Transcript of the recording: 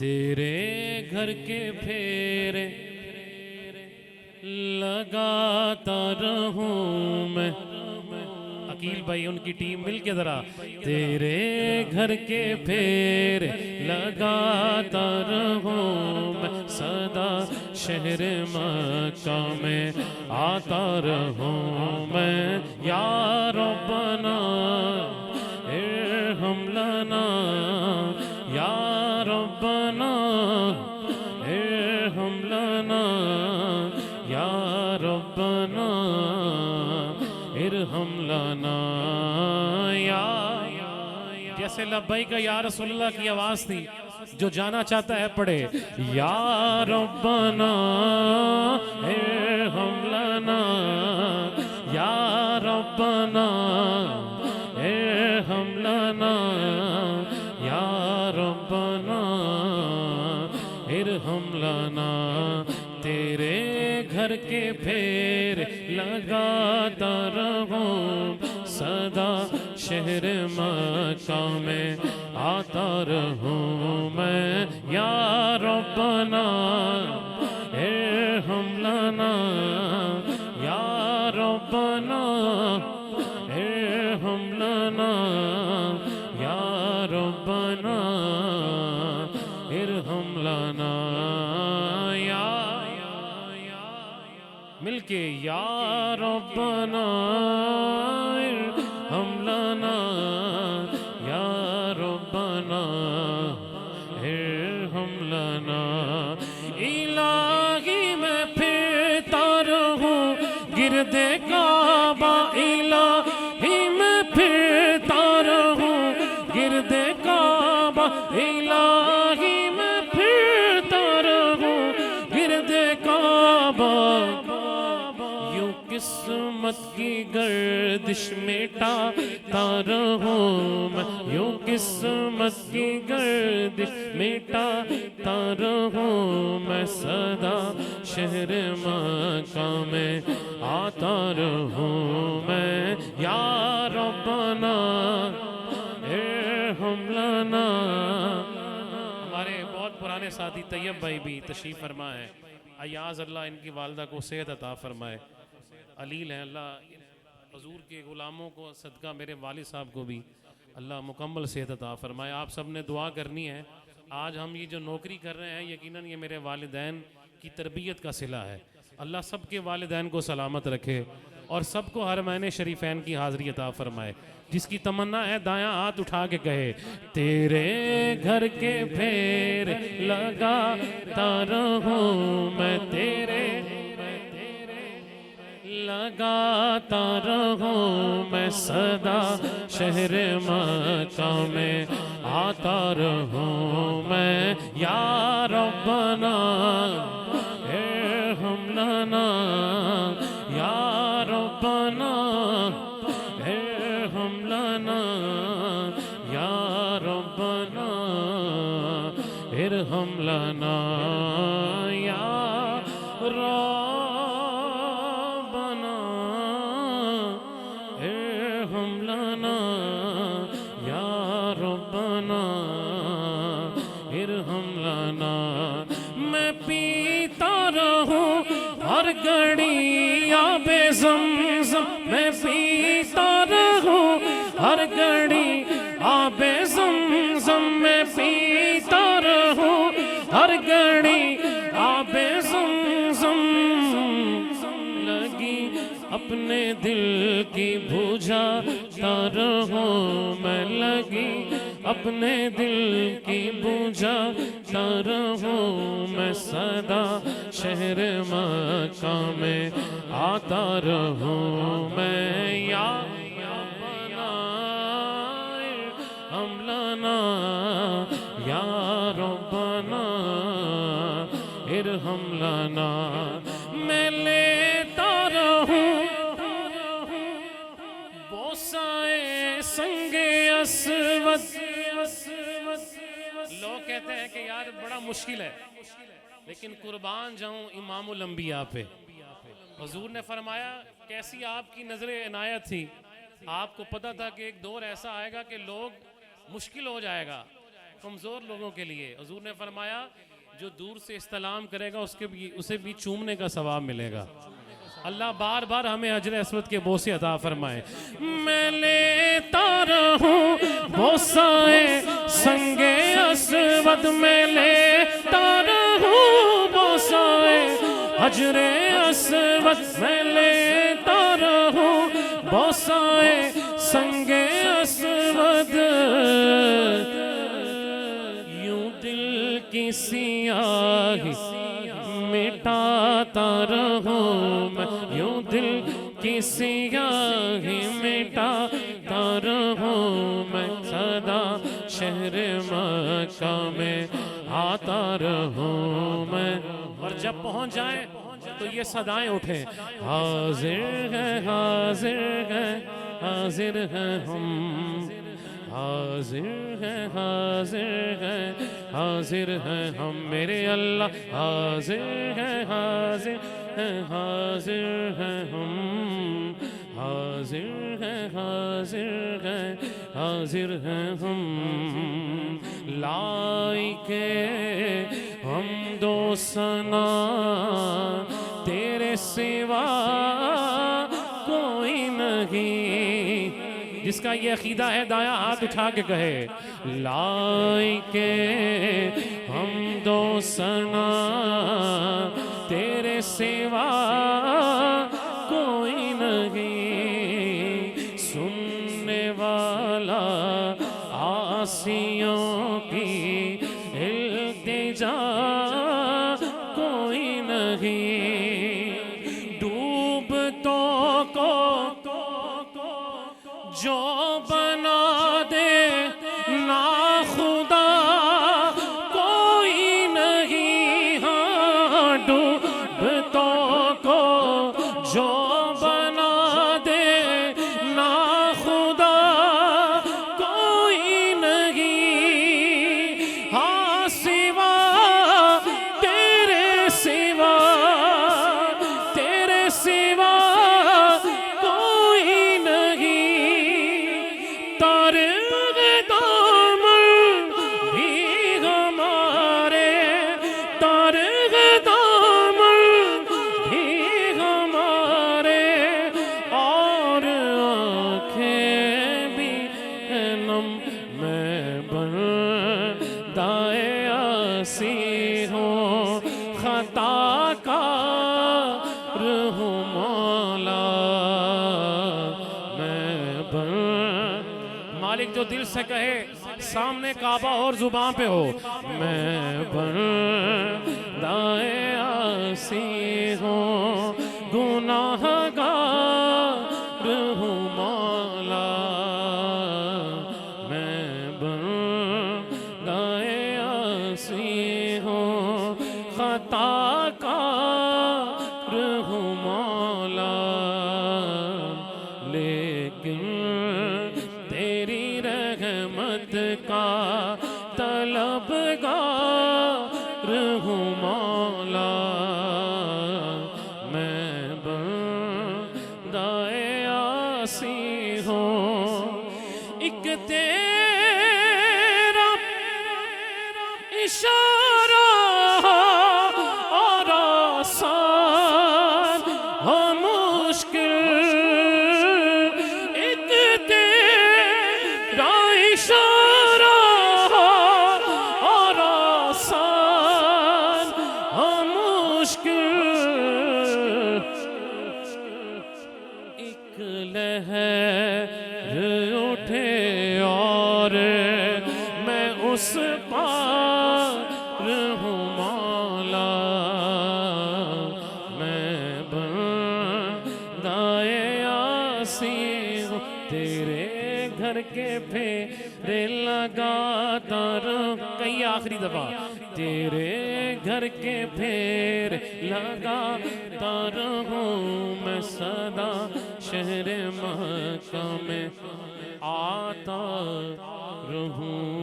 तेरे घर के फेरे लगाता रहूं मैं। अकील भाई उनकी टीम मिल के जरा। तेरे घर के फेरे लगाता रहूं मैं, सदा शहर मक्का में आता रहूं मैं। या रब्बना इरहम लना, या रब्बना इरहम लना, या रब्बना इरहम लना। या जैसे लब्बैक का या रसूलल्लाह की आवाज थी, जो जाना चाहता है पढ़े। या रब्बना इरहम लना, या रब्बना इरहम लना, या रब्बना इरहम लना। तेरे घर के फेर लगाता रहूं, सदा शहर मक्का में आता रहूं मैं। या रब्बना इरहम लना, या रब्बना इरहम लना, या रब्बना इरहम लना। या मिलके या रब्बना इरहम लना, या रब्बना इरहम लना। इलाही मैं फिरता रहूं गिरदे काबा, इलाही मैं फिरता रहूं गिरदे काबा, इलाही मैं फिरता रहूं गिरदे काबा। यूं किस्मत की गर्दिश मिटाता रहूं मैं, यूं किस्मत की गर्दिश मिटाता रहूं मैं, सदा शहर मक्का में आता रहूं मैं। या रब्बना इरहम लना। हमारे बहुत पुराने साथी तैयब भाई भी तशरीफ़ फरमा है। अयाज अल्लाह इनकी वालदा को सेहत अता फरमाए। अलील हैं, अल्लाह हजूर के ग़ुलामों को सदका मेरे वालिद साहब को भी अल्लाह मुकम्मल सेहत अता फरमाए। आप सब ने दुआ करनी है। आज हम ये जो नौकरी कर रहे हैं, यकीनन ये मेरे वालिदैन की तरबियत का सिला है। अल्लाह सब के वालिदैन को सलामत रखे और सबको हर महीने शरीफैन की हाज़िरी अता फरमाए। जिसकी तमन्ना है दायां हाथ उठा के कहे, तेरे घर के फेर लगाता रहूं मैं, तेरे लगाता रहूं मैं, सदा शहर मक्का में आता रहूं मैं। या रब्बना इरहम लना, या रब्बना इरहम लना, या रब्बना इरहम लना। या रब्बना इरहम लना, या रब्बना इरहम लना। मैं पीता रहूं हर घड़ी आबे ज़मज़म, मैं पीता रहूं हर घड़ी आबे ज़मज़म, मैं पीता रहूं हर घड़ी आबे ज़मज़म। लगी अपने दिल की बुझाता रहूं मैं, लगी अपने दिल की बुझाता रहूं मैं, सदा शहर मक्का में आता रहूं मैं। या रब्बना इरहम लना, या रब्बना इरहम लना। मैं लेता रहूं बोसाए संगे अस्वद। लोग कहते हैं कि यार बड़ा मुश्किल है, लेकिन कुर्बान जाऊं इमामुल अंबिया पे। हुजूर ने फरमाया कैसी आपकी नजर इनायत थी, आपको पता था कि एक दौर ऐसा आएगा कि लोग मुश्किल हो जाएगा, कमज़ोर लोगों के लिए। हुजूर ने फरमाया जो दूर से इस्तलाम करेगा उसे भी चूमने का सवाब मिलेगा। अल्लाह बार बार हमें अजर अस्वद के बोसे अता फरमाए। मैं लेता रहूं बोसाए संगे अस्वद में लेता रहूं बोसाए अजरे अस्वद में लेता रहूं बोसाए संगे अस्वद। यूं दिल की सियाही मिटाता रहूं मैं, यूं दिल की सियाही मिटाता रहूं मैं, सदा शहर मक्का में आता रहूं मैं। और जब पहुंच जाए तो ये सदाएं उठे, हाजिर है हाजिर है हाजिर है हम, हाजिर है हाजिर है हाजिर है हम मेरे अल्लाह, हाजिर है हाजिर है हाजिर है हम, हाजिर है हाजिर है हाजिर है हम। लाइके हम दो सना तेरे सिवा कोई नहीं। जिसका ये अकीदा है दाया हाथ उठा के कहे, लाइके हम दो सना तेरे सिवा कोई नहीं। सुनने वाला आसियों की इल्तिजा कोई नहीं। डूबतों को जो बना दे ना खुदा कोई नहीं। हाँ डूबतों को जो बना दे ना खुदा कोई नहीं। हाँ सिवा तेरे सिवा तेरे सिवा कोई नहीं। तारे दामन भी हमारे, तारे दामन भी हमारे, और आँखें भी है नम। मैं बंदाए आसी हूँ खताकार हूँ मौला। मालिक जो दिल से कहे सामने काबा और जुबान पे हो, मैं बंदाए आसी हूँ गुनाहगार हूँ मौला। मैं बंदाए आसी हूँ खताकार हूँ मौला। लेकिन तेरी रहमत का तलबगार हूँ मौला। मैं बंदाए आसी हूँ एक तेरा इशारा और आसान हो मुश्किल। एक तेरा इशारा और आसान हो मुश्किल। एक लहर उठे और मैं उस पार हूँ मौला। मैं बंदाए आसी हूँ तेरे घर के फेरे लगाता रहूं। कई आखिरी दफा तेरे घर के फेर लगाता रहूं मैं, सदा शहर मक्का में आता रहूं।